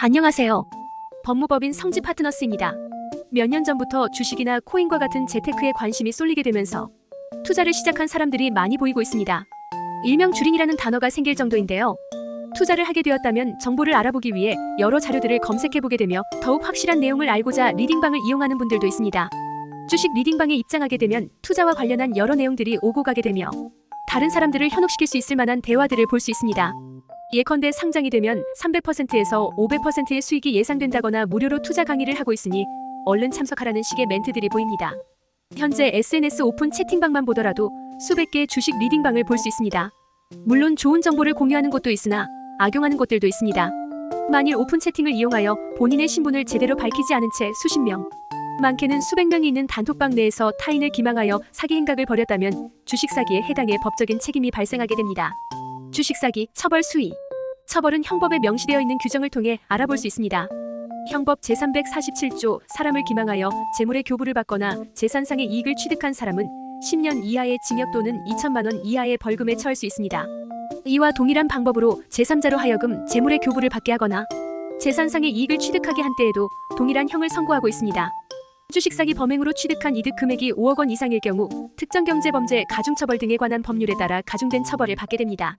안녕하세요. 법무법인 성지 파트너스입니다. 몇 년 전부터 주식이나 코인과 같은 재테크에 관심이 쏠리게 되면서 투자를 시작한 사람들이 많이 보이고 있습니다. 일명 주린이라는 단어가 생길 정도인데요. 투자를 하게 되었다면 정보를 알아보기 위해 여러 자료들을 검색해보게 되며 더욱 확실한 내용을 알고자 리딩방을 이용하는 분들도 있습니다. 주식 리딩방에 입장하게 되면 투자와 관련한 여러 내용들이 오고 가게 되며 다른 사람들을 현혹시킬 수 있을 만한 대화들을 볼 수 있습니다. 예컨대 상장이 되면 300%에서 500%의 수익이 예상된다거나 무료로 투자 강의를 하고 있으니 얼른 참석하라는 식의 멘트들이 보입니다. 현재 SNS 오픈 채팅방만 보더라도 수백 개의 주식 리딩방을 볼 수 있습니다. 물론 좋은 정보를 공유하는 곳도 있으나 악용하는 곳들도 있습니다. 만일 오픈 채팅을 이용하여 본인의 신분을 제대로 밝히지 않은 채 수십 명, 많게는 수백 명이 있는 단톡방 내에서 타인을 기망하여 사기 행각을 벌였다면 주식 사기에 해당해 법적인 책임이 발생하게 됩니다. 주식 사기 처벌 수위. 처벌은 형법에 명시되어 있는 규정을 통해 알아볼 수 있습니다. 형법 제347조 사람을 기망하여 재물의 교부를 받거나 재산상의 이익을 취득한 사람은 10년 이하의 징역 또는 2천만 원 이하의 벌금에 처할 수 있습니다. 이와 동일한 방법으로 제3자로 하여금 재물의 교부를 받게 하거나 재산상의 이익을 취득하게 한 때에도 동일한 형을 선고하고 있습니다. 주식사기 범행으로 취득한 이득 금액이 5억 원 이상일 경우 특정경제범죄 가중처벌 등에 관한 법률에 따라 가중된 처벌을 받게 됩니다.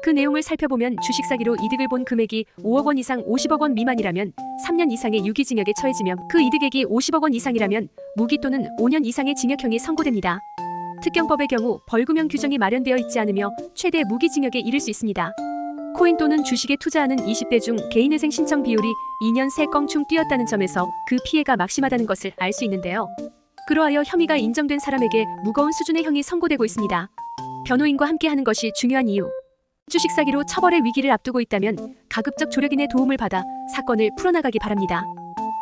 그 내용을 살펴보면 주식사기로 이득을 본 금액이 5억 원 이상 50억 원 미만이라면 3년 이상의 유기징역에 처해지며 그 이득액이 50억 원 이상이라면 무기 또는 5년 이상의 징역형이 선고됩니다. 특경법의 경우 벌금형 규정이 마련되어 있지 않으며 최대 무기징역에 이를 수 있습니다. 코인 또는 주식에 투자하는 20대 중 개인회생 신청 비율이 2년 새 껑충 뛰었다는 점에서 그 피해가 막심하다는 것을 알 수 있는데요. 그러하여 혐의가 인정된 사람에게 무거운 수준의 형이 선고되고 있습니다. 변호인과 함께하는 것이 중요한 이유. 주식 사기로 처벌의 위기를 앞두고 있다면 가급적 조력인의 도움을 받아 사건을 풀어나가기 바랍니다.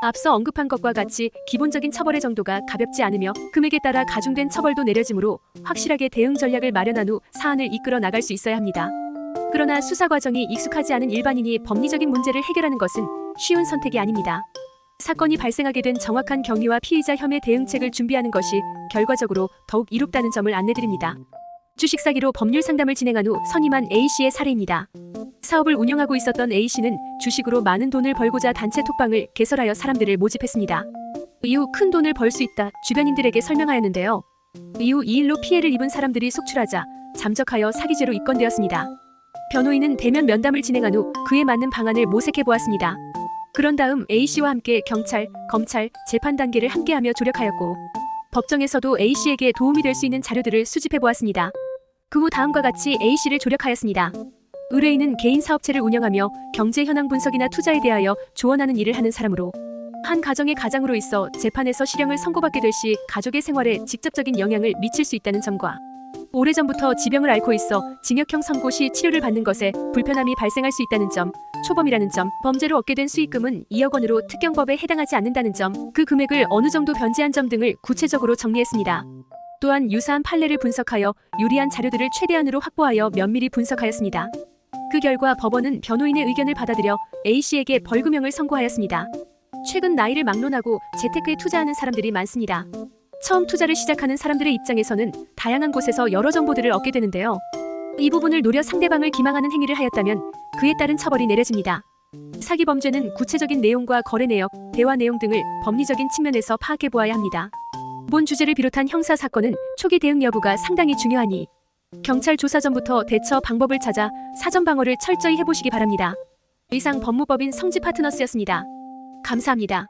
앞서 언급한 것과 같이 기본적인 처벌의 정도가 가볍지 않으며 금액에 따라 가중된 처벌도 내려지므로 확실하게 대응 전략을 마련한 후 사안을 이끌어 나갈 수 있어야 합니다. 그러나 수사 과정이 익숙하지 않은 일반인이 법리적인 문제를 해결하는 것은 쉬운 선택이 아닙니다. 사건이 발생하게 된 정확한 경위와 피의자 혐의 대응책을 준비하는 것이 결과적으로 더욱 이롭다는 점을 안내드립니다. 주식 사기로 법률 상담을 진행한 후 선임한 A씨의 사례입니다. 사업을 운영하고 있었던 A씨는 주식으로 많은 돈을 벌고자 단체 톡방을 개설하여 사람들을 모집했습니다. 이후 큰 돈을 벌 수 있다 주변인들에게 설명하였는데요. 이후 이 일로 피해를 입은 사람들이 속출하자 잠적하여 사기죄로 입건되었습니다. 변호인은 대면 면담을 진행한 후 그에 맞는 방안을 모색해 보았습니다. 그런 다음 A씨와 함께 경찰, 검찰, 재판 단계를 함께하며 조력하였고 법정에서도 A씨에게 도움이 될 수 있는 자료들을 수집해 보았습니다. 그 후 다음과 같이 A씨를 조력하였습니다. 의뢰인은 개인 사업체를 운영하며 경제 현황 분석이나 투자에 대하여 조언하는 일을 하는 사람으로 한 가정의 가장으로 있어 재판에서 실형을 선고받게 될 시 가족의 생활에 직접적인 영향을 미칠 수 있다는 점과 오래전부터 지병을 앓고 있어 징역형 선고 시 치료를 받는 것에 불편함이 발생할 수 있다는 점, 초범이라는 점, 범죄로 얻게 된 수익금은 2억 원으로 특경법에 해당하지 않는다는 점, 그 금액을 어느 정도 변제한 점 등을 구체적으로 정리했습니다. 또한 유사한 판례를 분석하여 유리한 자료들을 최대한으로 확보하여 면밀히 분석하였습니다. 그 결과 법원은 변호인의 의견을 받아들여 A씨에게 벌금형을 선고하였습니다. 최근 나이를 막론하고 재테크에 투자하는 사람들이 많습니다. 처음 투자를 시작하는 사람들의 입장에서는 다양한 곳에서 여러 정보들을 얻게 되는데요. 이 부분을 노려 상대방을 기망하는 행위를 하였다면 그에 따른 처벌이 내려집니다. 사기 범죄는 구체적인 내용과 거래 내역, 대화 내용 등을 법리적인 측면에서 파악해 보아야 합니다. 본 주제를 비롯한 형사 사건은 초기 대응 여부가 상당히 중요하니 경찰 조사 전부터 대처 방법을 찾아 사전 방어를 철저히 해보시기 바랍니다. 이상 법무법인 성지 파트너스였습니다. 감사합니다.